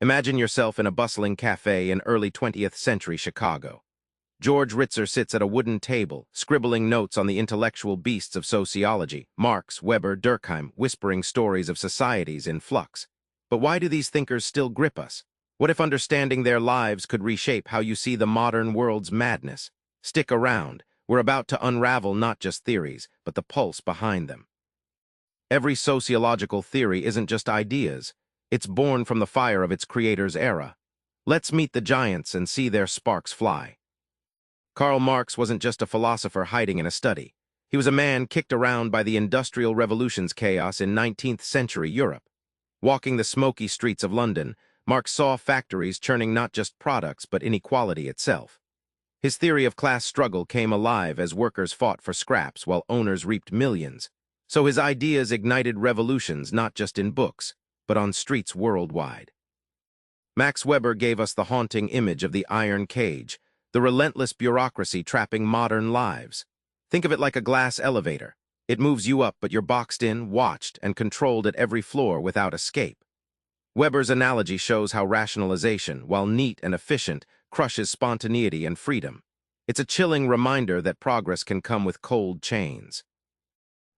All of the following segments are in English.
Imagine yourself in a bustling cafe in early 20th century Chicago. George Ritzer sits at a wooden table, scribbling notes on the intellectual beasts of sociology, Marx, Weber, Durkheim, whispering stories of societies in flux. But why do these thinkers still grip us? What if understanding their lives could reshape how you see the modern world's madness? Stick around. We're about to unravel not just theories, but the pulse behind them. Every sociological theory isn't just ideas. It's born from the fire of its creator's era. Let's meet the giants and see their sparks fly. Karl Marx wasn't just a philosopher hiding in a study. He was a man kicked around by the Industrial Revolution's chaos in 19th century Europe. Walking the smoky streets of London, Marx saw factories churning not just products but inequality itself. His theory of class struggle came alive as workers fought for scraps while owners reaped millions. So his ideas ignited revolutions not just in books, but on streets worldwide. Max Weber gave us the haunting image of the iron cage, the relentless bureaucracy trapping modern lives. Think of it like a glass elevator. It moves you up, but you're boxed in, watched, and controlled at every floor without escape. Weber's analogy shows how rationalization, while neat and efficient, crushes spontaneity and freedom. It's a chilling reminder that progress can come with cold chains.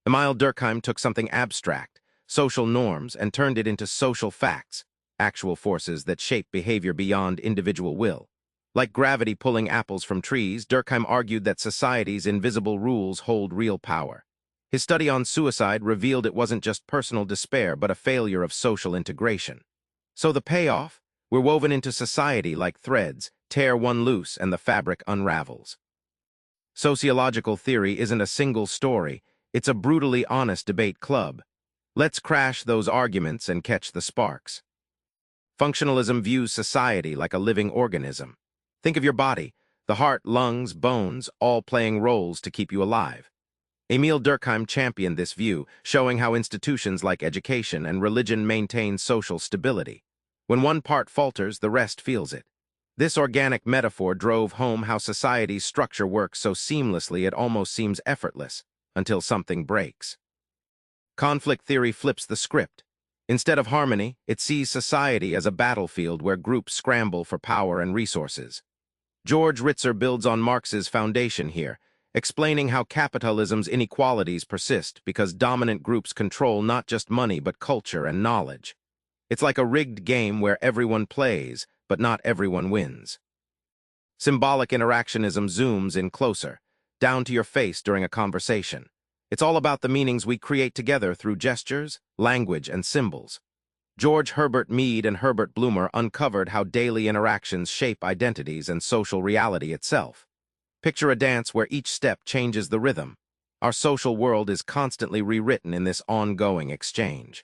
Emile Durkheim took something abstract, social norms, and turned it into social facts, actual forces that shape behavior beyond individual will. Like gravity pulling apples from trees, Durkheim argued that society's invisible rules hold real power. His study on suicide revealed it wasn't just personal despair, but a failure of social integration. So the payoff? We're woven into society like threads, tear one loose and the fabric unravels. Sociological theory isn't a single story, it's a brutally honest debate club. Let's crash those arguments and catch the sparks. Functionalism views society like a living organism. Think of your body, the heart, lungs, bones, all playing roles to keep you alive. Emile Durkheim championed this view, showing how institutions like education and religion maintain social stability. When one part falters, the rest feels it. This organic metaphor drove home how society's structure works so seamlessly it almost seems effortless, until something breaks. Conflict theory flips the script. Instead of harmony, it sees society as a battlefield where groups scramble for power and resources. George Ritzer builds on Marx's foundation here, explaining how capitalism's inequalities persist because dominant groups control not just money but culture and knowledge. It's like a rigged game where everyone plays, but not everyone wins. Symbolic interactionism zooms in closer, down to your face during a conversation. It's all about the meanings we create together through gestures, language, and symbols. George Herbert Mead and Herbert Blumer uncovered how daily interactions shape identities and social reality itself. Picture a dance where each step changes the rhythm. Our social world is constantly rewritten in this ongoing exchange.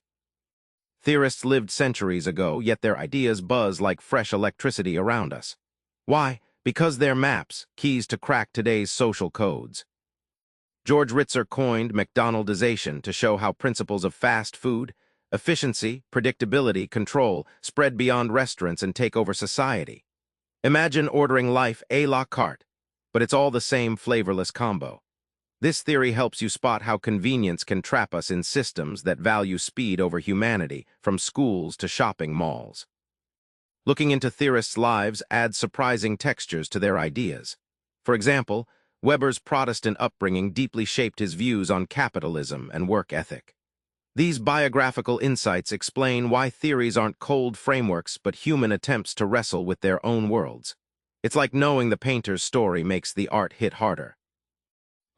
Theorists lived centuries ago, yet their ideas buzz like fresh electricity around us. Why? Because they're maps, keys to crack today's social codes. George Ritzer coined McDonaldization to show how principles of fast food, efficiency, predictability, control spread beyond restaurants and take over society. Imagine ordering life a la carte, but it's all the same flavorless combo. This theory helps you spot how convenience can trap us in systems that value speed over humanity, from schools to shopping malls. Looking into theorists' lives adds surprising textures to their ideas. For example, Weber's Protestant upbringing deeply shaped his views on capitalism and work ethic. These biographical insights explain why theories aren't cold frameworks but human attempts to wrestle with their own worlds. It's like knowing the painter's story makes the art hit harder.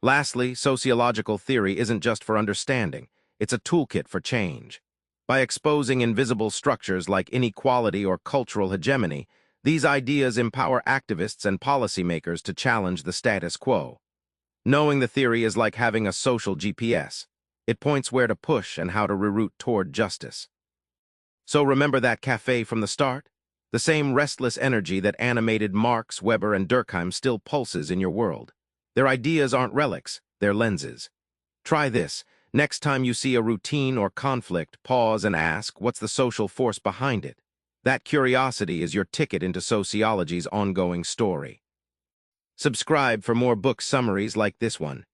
Lastly, sociological theory isn't just for understanding, it's a toolkit for change. By exposing invisible structures like inequality or cultural hegemony, these ideas empower activists and policymakers to challenge the status quo. Knowing the theory is like having a social GPS. It points where to push and how to reroute toward justice. So remember that cafe from the start? The same restless energy that animated Marx, Weber, and Durkheim still pulses in your world. Their ideas aren't relics, they're lenses. Try this. Next time you see a routine or conflict, pause and ask, what's the social force behind it? That curiosity is your ticket into sociology's ongoing story. Subscribe for more book summaries like this one.